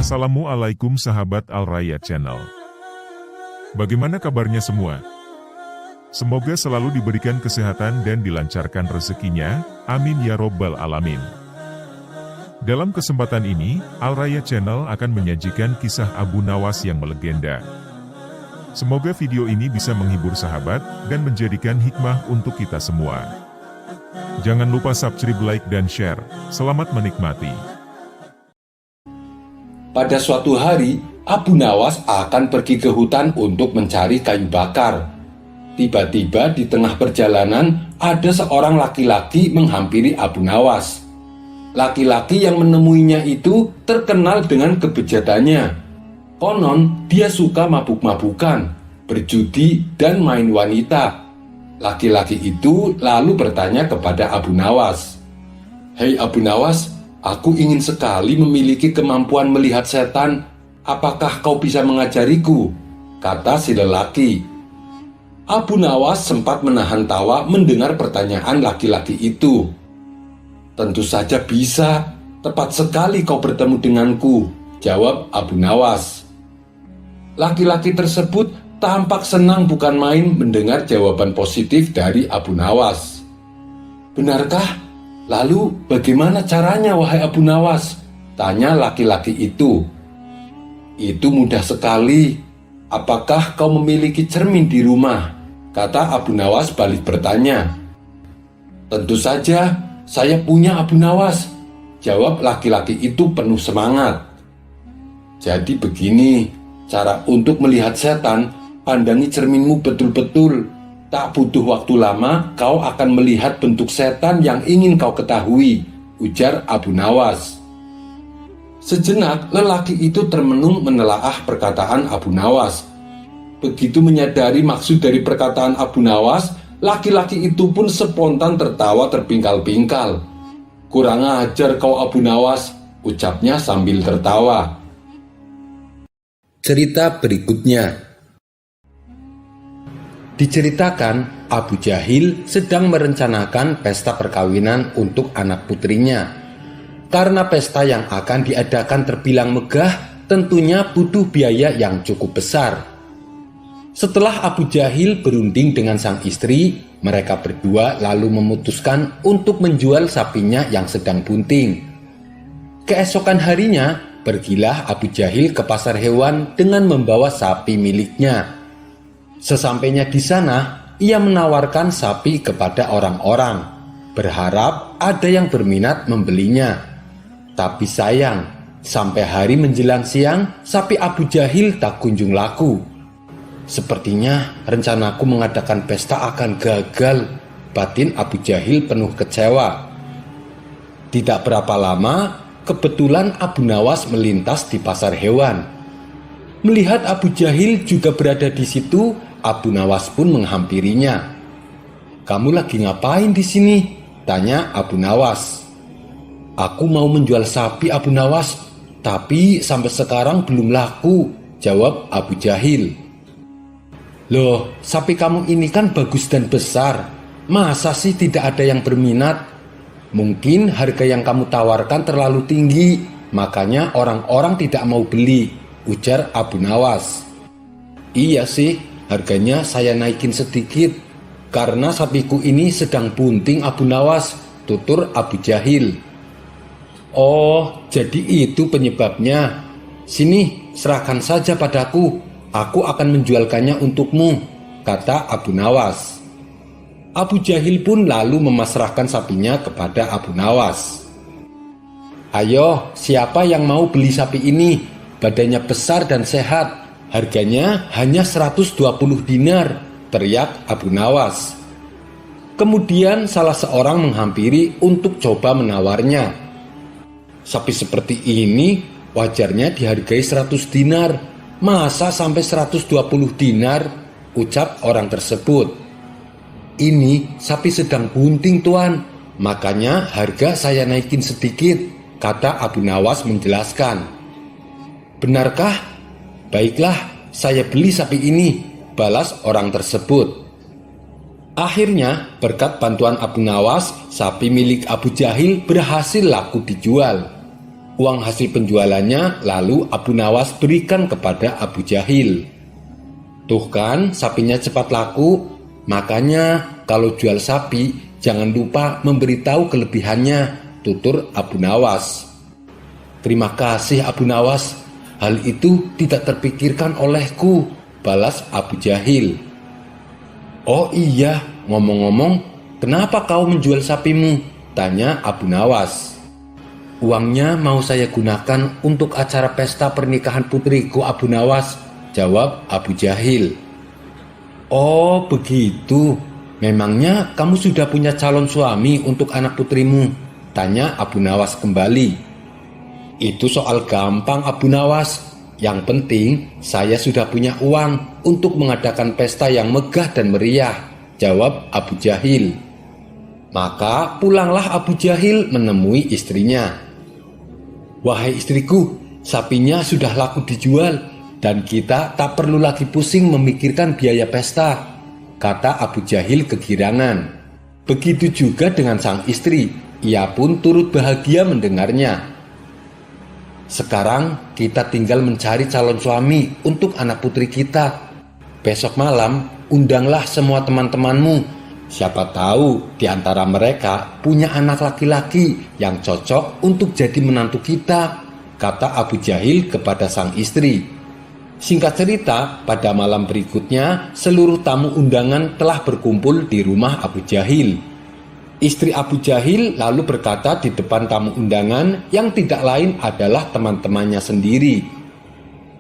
Assalamualaikum sahabat Al-Raya Channel. Bagaimana kabarnya semua? Semoga selalu diberikan kesehatan dan dilancarkan rezekinya, amin ya robbal alamin. Dalam kesempatan ini, Al-Raya Channel akan menyajikan kisah Abu Nawas yang melegenda. Semoga video ini bisa menghibur sahabat dan menjadikan hikmah untuk kita semua. Jangan lupa subscribe, like, dan share. Selamat menikmati. Pada suatu hari, Abu Nawas akan pergi ke hutan untuk mencari kayu bakar. Tiba-tiba di tengah perjalanan, ada seorang laki-laki menghampiri Abu Nawas. Laki-laki yang menemuinya itu terkenal dengan kebejatannya. Konon, dia suka mabuk-mabukan, berjudi, dan main wanita. Laki-laki itu lalu bertanya kepada Abu Nawas, "Hei Abu Nawas, aku ingin sekali memiliki kemampuan melihat setan. Apakah kau bisa mengajariku?" kata si lelaki. Abu Nawas sempat menahan tawa mendengar pertanyaan laki-laki itu. "Tentu saja bisa. Tepat sekali kau bertemu denganku," jawab Abu Nawas. Laki-laki tersebut tampak senang bukan main mendengar jawaban positif dari Abu Nawas. "Benarkah? Lalu bagaimana caranya, wahai Abu Nawas?" tanya laki-laki itu. "Itu mudah sekali. Apakah kau memiliki cermin di rumah?" kata Abu Nawas balik bertanya. "Tentu saja, saya punya Abu Nawas," jawab laki-laki itu penuh semangat. "Jadi begini, cara untuk melihat setan, pandangi cerminmu betul-betul. Tak butuh waktu lama, kau akan melihat bentuk setan yang ingin kau ketahui," ujar Abu Nawas. Sejenak, lelaki itu termenung menelaah perkataan Abu Nawas. Begitu menyadari maksud dari perkataan Abu Nawas, laki-laki itu pun spontan tertawa terpingkal-pingkal. "Kurang ajar kau Abu Nawas," ucapnya sambil tertawa. Cerita berikutnya. Diceritakan, Abu Jahil sedang merencanakan pesta perkawinan untuk anak putrinya. Karena pesta yang akan diadakan terbilang megah, tentunya butuh biaya yang cukup besar. Setelah Abu Jahil berunding dengan sang istri, mereka berdua lalu memutuskan untuk menjual sapinya yang sedang bunting. Keesokan harinya, pergilah Abu Jahil ke pasar hewan dengan membawa sapi miliknya. Sesampainya di sana, ia menawarkan sapi kepada orang-orang, berharap ada yang berminat membelinya. Tapi sayang, sampai hari menjelang siang, sapi Abu Jahil tak kunjung laku. "Sepertinya rencanaku mengadakan pesta akan gagal," batin Abu Jahil penuh kecewa. Tidak berapa lama, kebetulan Abu Nawas melintas di pasar hewan. Melihat Abu Jahil juga berada di situ, Abu Nawas pun menghampirinya. "Kamu lagi ngapain di sini?" tanya Abu Nawas. "Aku mau menjual sapi Abu Nawas, tapi sampai sekarang belum laku," jawab Abu Jahil. "Loh, sapi kamu ini kan bagus dan besar. Masa sih tidak ada yang berminat? Mungkin harga yang kamu tawarkan terlalu tinggi, makanya orang-orang tidak mau beli," ujar Abu Nawas. "Iya sih, harganya saya naikin sedikit, karena sapiku ini sedang bunting Abu Nawas," tutur Abu Jahil. "Oh, jadi itu penyebabnya. Sini, serahkan saja padaku. Aku akan menjualkannya untukmu," kata Abu Nawas. Abu Jahil pun lalu memasrahkan sapinya kepada Abu Nawas. "Ayo, siapa yang mau beli sapi ini? Badannya besar dan sehat. Harganya hanya 120 dinar, teriak Abu Nawas. Kemudian salah seorang menghampiri untuk coba menawarnya. "Sapi seperti ini wajarnya dihargai 100 dinar. Masa sampai 120 dinar? Ucap orang tersebut. "Ini sapi sedang bunting, Tuan. Makanya harga saya naikin sedikit," kata Abu Nawas menjelaskan. "Benarkah? Baiklah, saya beli sapi ini," balas orang tersebut. Akhirnya, berkat bantuan Abu Nawas, sapi milik Abu Jahil berhasil laku dijual. Uang hasil penjualannya lalu Abu Nawas berikan kepada Abu Jahil. Tuh kan, sapinya cepat laku, makanya kalau jual sapi jangan lupa memberitahu kelebihannya, tutur Abu Nawas. Terima kasih Abu Nawas, hal itu tidak terpikirkan olehku, balas Abu Jahil. Oh iya, ngomong-ngomong, kenapa kau menjual sapimu? Tanya Abu Nawas. Uangnya mau saya gunakan untuk acara pesta pernikahan putriku Abu Nawas, jawab Abu Jahil. Oh begitu, memangnya kamu sudah punya calon suami untuk anak putrimu? Tanya Abu Nawas kembali. Itu soal gampang Abu Nawas, yang penting saya sudah punya uang untuk mengadakan pesta yang megah dan meriah, jawab Abu Jahil. Maka pulanglah Abu Jahil menemui istrinya. Wahai istriku, sapinya sudah laku dijual dan kita tak perlu lagi pusing memikirkan biaya pesta, kata Abu Jahil kegirangan. Begitu juga dengan sang istri, ia pun turut bahagia mendengarnya. Sekarang kita tinggal mencari calon suami untuk anak putri kita. Besok malam undanglah semua teman-temanmu. Siapa tahu di antara mereka punya anak laki-laki yang cocok untuk jadi menantu kita, kata Abu Jahil kepada sang istri. Singkat cerita, pada malam berikutnya seluruh tamu undangan telah berkumpul di rumah Abu Jahil. Istri Abu Jahil lalu berkata di depan tamu undangan yang tidak lain adalah teman-temannya sendiri.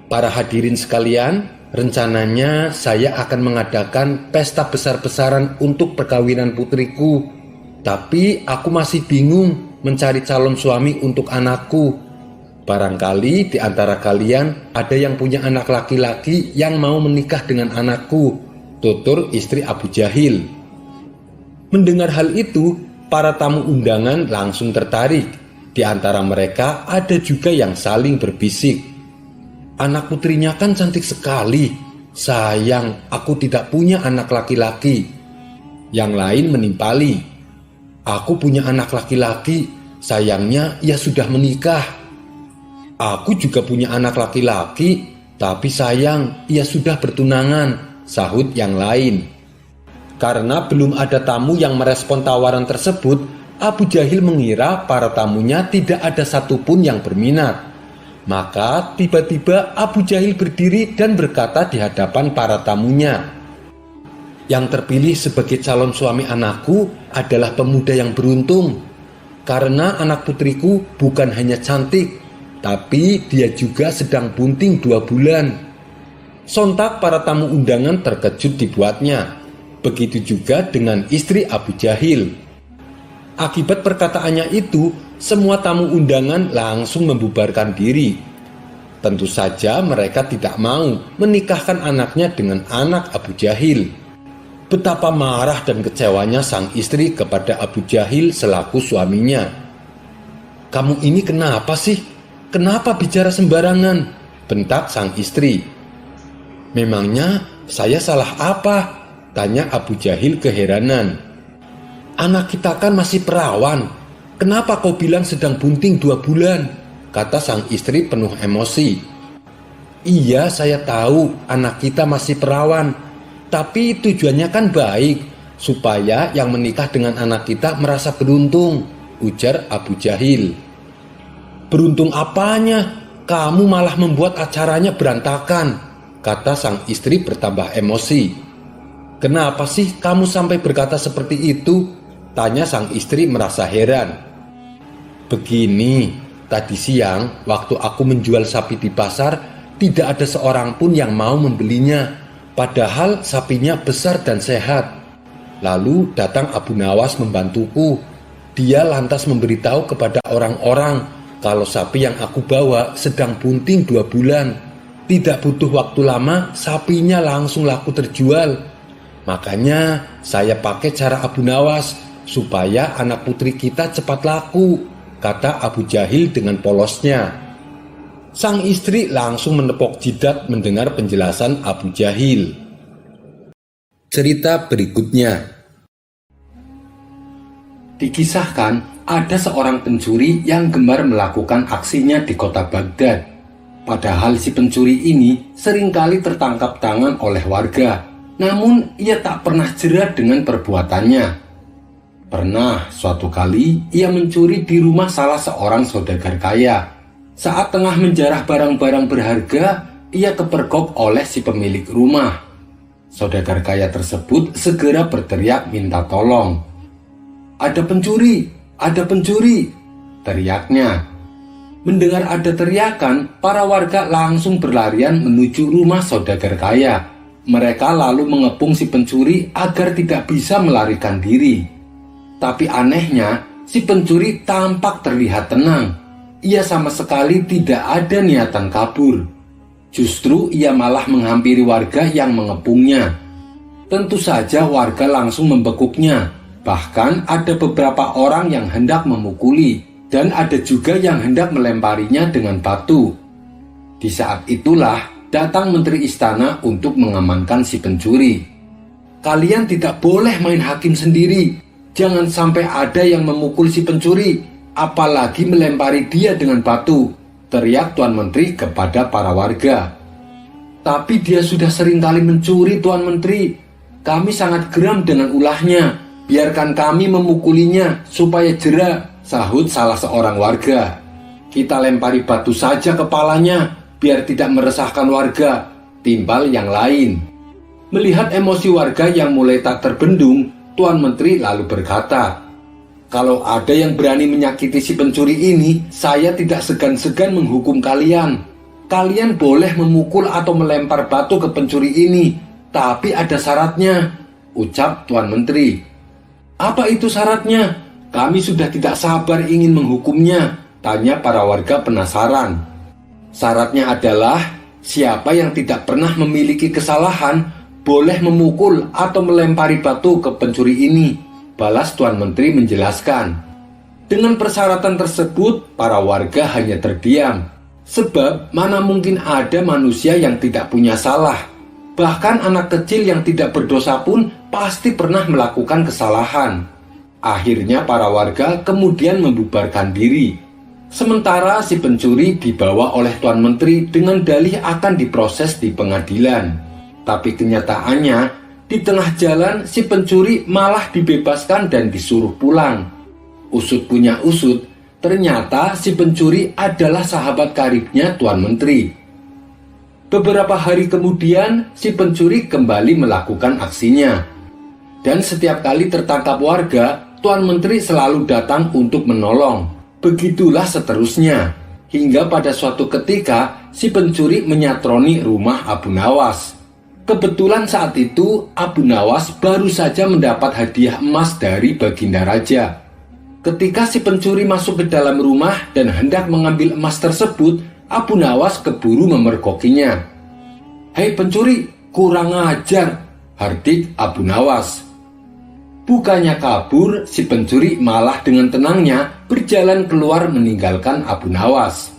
Para hadirin sekalian, rencananya saya akan mengadakan pesta besar-besaran untuk perkawinan putriku. Tapi aku masih bingung mencari calon suami untuk anakku. Barangkali di antara kalian ada yang punya anak laki-laki yang mau menikah dengan anakku, tutur istri Abu Jahil. Mendengar hal itu, para tamu undangan langsung tertarik. Di antara mereka ada juga yang saling berbisik. Anak putrinya kan cantik sekali. Sayang, aku tidak punya anak laki-laki. Yang lain menimpali. Aku punya anak laki-laki. Sayangnya ia sudah menikah. Aku juga punya anak laki-laki. Tapi sayang, ia sudah bertunangan, sahut yang lain. Karena belum ada tamu yang merespon tawaran tersebut, Abu Jahil mengira para tamunya tidak ada satupun yang berminat. Maka tiba-tiba Abu Jahil berdiri dan berkata di hadapan para tamunya, "Yang terpilih sebagai calon suami anakku adalah pemuda yang beruntung. Karena anak putriku bukan hanya cantik, tapi dia juga sedang bunting 2 bulan." Sontak para tamu undangan terkejut dibuatnya. Begitu juga dengan istri Abu Jahil. Akibat perkataannya itu, semua tamu undangan langsung membubarkan diri. Tentu saja mereka tidak mau menikahkan anaknya dengan anak Abu Jahil. Betapa marah dan kecewanya sang istri kepada Abu Jahil selaku suaminya. "Kamu ini kenapa sih? Kenapa bicara sembarangan?" bentak sang istri. "Memangnya saya salah apa?" tanya Abu Jahil keheranan. "Anak kita kan masih perawan. Kenapa kau bilang sedang bunting 2 bulan? Kata sang istri penuh emosi. "Iya, saya tahu anak kita masih perawan. Tapi tujuannya kan baik, supaya yang menikah dengan anak kita merasa beruntung," ujar Abu Jahil. "Beruntung apanya? Kamu malah membuat acaranya berantakan," kata sang istri bertambah emosi. "Kenapa sih kamu sampai berkata seperti itu?" tanya sang istri merasa heran. "Begini, tadi siang waktu aku menjual sapi di pasar, tidak ada seorang pun yang mau membelinya, padahal sapinya besar dan sehat. Lalu datang Abu Nawas membantuku. Dia lantas memberitahu kepada orang-orang kalau sapi yang aku bawa sedang bunting 2 bulan. Tidak butuh waktu lama, sapinya langsung laku terjual. Makanya saya pakai cara Abu Nawas supaya anak putri kita cepat laku," kata Abu Jahil dengan polosnya. Sang istri langsung menepok jidat mendengar penjelasan Abu Jahil. Cerita berikutnya. Dikisahkan ada seorang pencuri yang gemar melakukan aksinya di kota Baghdad. Padahal si pencuri ini seringkali tertangkap tangan oleh warga, namun ia tak pernah jera dengan perbuatannya. Pernah suatu kali ia mencuri di rumah salah seorang saudagar kaya. Saat tengah menjarah barang-barang berharga, ia kepergok oleh si pemilik rumah. Saudagar kaya tersebut segera berteriak minta tolong. "Ada pencuri, ada pencuri!" teriaknya. Mendengar ada teriakan, para warga langsung berlarian menuju rumah saudagar kaya. Mereka lalu mengepung si pencuri agar tidak bisa melarikan diri. Tapi anehnya, si pencuri tampak terlihat tenang. Ia sama sekali tidak ada niatan kabur. Justru ia malah menghampiri warga yang mengepungnya. Tentu saja warga langsung membekuknya. Bahkan ada beberapa orang yang hendak memukuli, dan ada juga yang hendak melemparinya dengan batu. Di saat itulah datang menteri istana untuk mengamankan si pencuri. "Kalian tidak boleh main hakim sendiri. Jangan sampai ada yang memukul si pencuri, apalagi melempari dia dengan batu," teriak Tuan Menteri kepada para warga. "Tapi dia sudah seringkali mencuri, Tuan Menteri. Kami sangat geram dengan ulahnya. Biarkan kami memukulinya supaya jera," sahut salah seorang warga. "Kita lempari batu saja kepalanya, biar tidak meresahkan warga," timbal yang lain. Melihat emosi warga yang mulai tak terbendung, Tuan Menteri lalu berkata, "Kalau ada yang berani menyakiti si pencuri ini, saya tidak segan-segan menghukum kalian. Kalian boleh memukul atau melempar batu ke pencuri ini, tapi ada syaratnya," ucap Tuan Menteri. "Apa itu syaratnya? Kami sudah tidak sabar ingin menghukumnya," tanya para warga penasaran. "Syaratnya adalah siapa yang tidak pernah memiliki kesalahan boleh memukul atau melempari batu ke pencuri ini," balas Tuan Menteri menjelaskan. Dengan persyaratan tersebut, para warga hanya terdiam. Sebab mana mungkin ada manusia yang tidak punya salah. Bahkan anak kecil yang tidak berdosa pun pasti pernah melakukan kesalahan. Akhirnya para warga kemudian membubarkan diri. Sementara si pencuri dibawa oleh Tuan Menteri dengan dalih akan diproses di pengadilan. Tapi kenyataannya, di tengah jalan si pencuri malah dibebaskan dan disuruh pulang. Usut punya usut, ternyata si pencuri adalah sahabat karibnya Tuan Menteri. Beberapa hari kemudian, si pencuri kembali melakukan aksinya. Dan setiap kali tertangkap warga, Tuan Menteri selalu datang untuk menolong. Begitulah seterusnya, hingga pada suatu ketika si pencuri menyatroni rumah Abu Nawas. Kebetulan saat itu Abu Nawas baru saja mendapat hadiah emas dari Baginda Raja. Ketika si pencuri masuk ke dalam rumah dan hendak mengambil emas tersebut, Abu Nawas keburu memergokinya. "Hei pencuri, kurang ajar," hardik Abu Nawas. Bukannya kabur, si pencuri malah dengan tenangnya berjalan keluar meninggalkan Abu Nawas.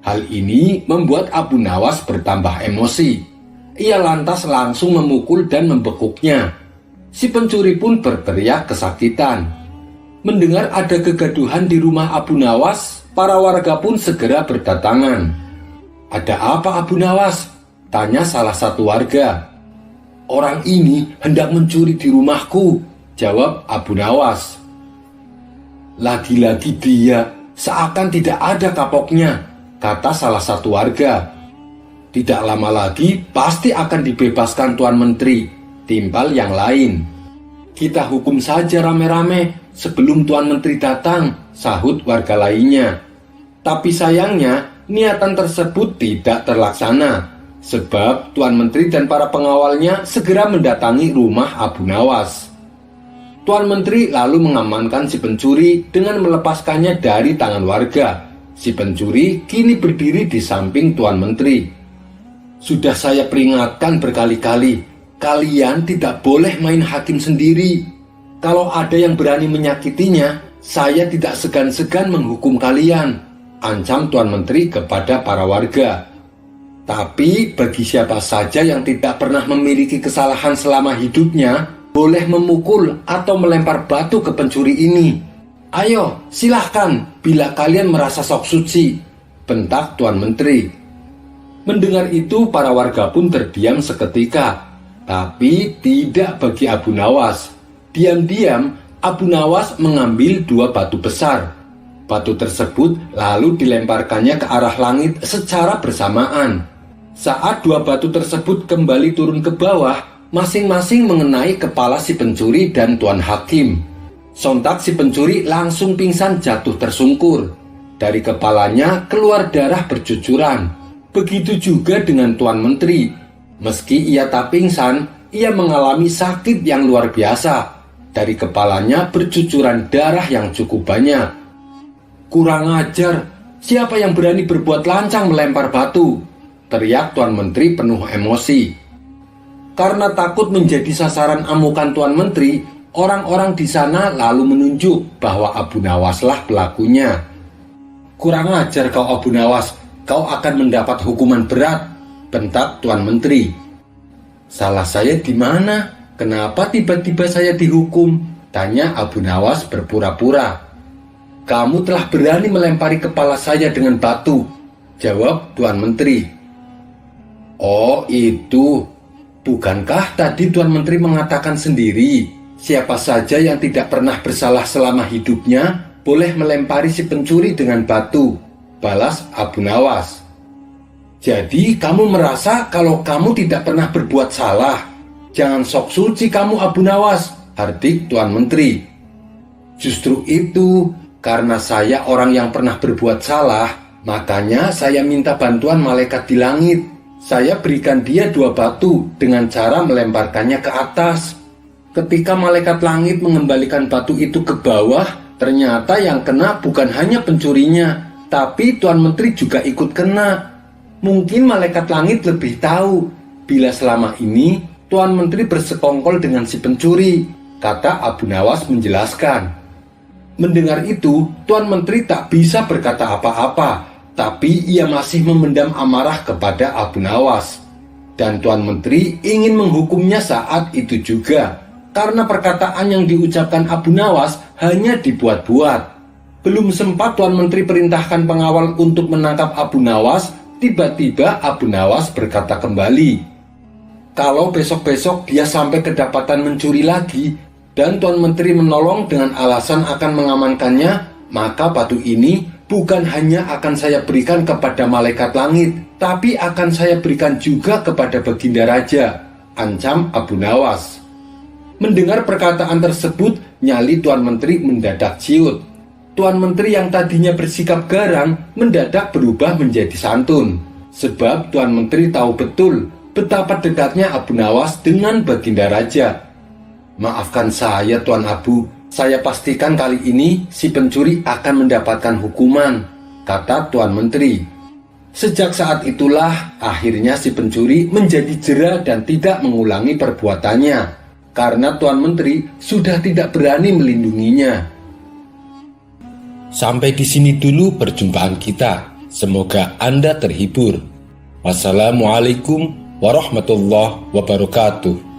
Hal ini membuat Abu Nawas bertambah emosi. Ia lantas langsung memukul dan membekuknya. Si pencuri pun berteriak kesakitan. Mendengar ada kegaduhan di rumah Abu Nawas, para warga pun segera berdatangan. "Ada apa Abu Nawas?" tanya salah satu warga. "Orang ini hendak mencuri di rumahku," jawab Abu Nawas. "Lagi-lagi dia, seakan tidak ada kapoknya," kata salah satu warga. "Tidak lama lagi pasti akan dibebaskan Tuan Menteri," timbal yang lain. "Kita hukum saja rame-rame sebelum Tuan Menteri datang," sahut warga lainnya. Tapi sayangnya niatan tersebut tidak terlaksana, sebab Tuan Menteri dan para pengawalnya segera mendatangi rumah Abu Nawas. Tuan Menteri lalu mengamankan si pencuri dengan melepaskannya dari tangan warga. Si pencuri kini berdiri di samping Tuan Menteri. "Sudah saya peringatkan berkali-kali, kalian tidak boleh main hakim sendiri. Kalau ada yang berani menyakitinya, saya tidak segan-segan menghukum kalian," ancam Tuan Menteri kepada para warga. Tapi bagi siapa saja yang tidak pernah memiliki kesalahan selama hidupnya, boleh memukul atau melempar batu ke pencuri ini. "Ayo, silahkan bila kalian merasa sok suci," bentak Tuan Menteri. Mendengar itu, para warga pun terdiam seketika. Tapi tidak bagi Abu Nawas. Diam-diam, Abu Nawas mengambil 2 batu besar. Batu tersebut lalu dilemparkannya ke arah langit secara bersamaan. Saat 2 batu tersebut kembali turun ke bawah, masing-masing mengenai kepala si pencuri dan Tuan Hakim. Sontak si pencuri langsung pingsan jatuh tersungkur. Dari kepalanya keluar darah bercucuran. Begitu juga dengan Tuan Menteri. Meski ia tak pingsan, ia mengalami sakit yang luar biasa. Dari kepalanya bercucuran darah yang cukup banyak. "Kurang ajar, siapa yang berani berbuat lancang melempar batu?" teriak Tuan Menteri penuh emosi. Karena takut menjadi sasaran amukan Tuan Menteri, orang-orang di sana lalu menunjuk bahwa Abu Nawaslah pelakunya. "Kurang ajar kau Abu Nawas, kau akan mendapat hukuman berat," bentak Tuan Menteri. "Salah saya di mana? Kenapa tiba-tiba saya dihukum?" tanya Abu Nawas berpura-pura. "Kamu telah berani melempari kepala saya dengan batu," jawab Tuan Menteri. "Oh itu, bukankah tadi Tuan Menteri mengatakan sendiri, siapa saja yang tidak pernah bersalah selama hidupnya boleh melempari si pencuri dengan batu," balas Abu Nawas. "Jadi kamu merasa kalau kamu tidak pernah berbuat salah? Jangan sok suci kamu Abu Nawas," hardik Tuan Menteri. "Justru itu, karena saya orang yang pernah berbuat salah, makanya saya minta bantuan malaikat di langit. Saya berikan dia 2 batu dengan cara melemparkannya ke atas. Ketika malaikat langit mengembalikan batu itu ke bawah, ternyata yang kena bukan hanya pencurinya, tapi Tuan Menteri juga ikut kena. Mungkin malaikat langit lebih tahu bila selama ini Tuan Menteri bersekongkol dengan si pencuri," kata Abu Nawas menjelaskan. Mendengar itu, Tuan Menteri tak bisa berkata apa-apa, tapi ia masih memendam amarah kepada Abu Nawas. Dan Tuan Menteri ingin menghukumnya saat itu juga, karena perkataan yang diucapkan Abu Nawas hanya dibuat-buat. Belum sempat Tuan Menteri perintahkan pengawal untuk menangkap Abu Nawas, tiba-tiba Abu Nawas berkata kembali, "Kalau besok-besok dia sampai kedapatan mencuri lagi, dan Tuan Menteri menolong dengan alasan akan mengamankannya, maka batu ini bukan hanya akan saya berikan kepada malaikat langit, tapi akan saya berikan juga kepada Baginda Raja," ancam Abu Nawas. Mendengar perkataan tersebut, nyali Tuan Menteri mendadak ciut. Tuan Menteri yang tadinya bersikap garang mendadak berubah menjadi santun. Sebab Tuan Menteri tahu betul betapa dekatnya Abu Nawas dengan Baginda Raja. "Maafkan saya Tuan Abu, saya pastikan kali ini si pencuri akan mendapatkan hukuman," kata Tuan Menteri. Sejak saat itulah akhirnya si pencuri menjadi jera dan tidak mengulangi perbuatannya, karena Tuan Menteri sudah tidak berani melindunginya. Sampai di sini dulu perjumpaan kita. Semoga Anda terhibur. Wassalamualaikum warahmatullahi wabarakatuh.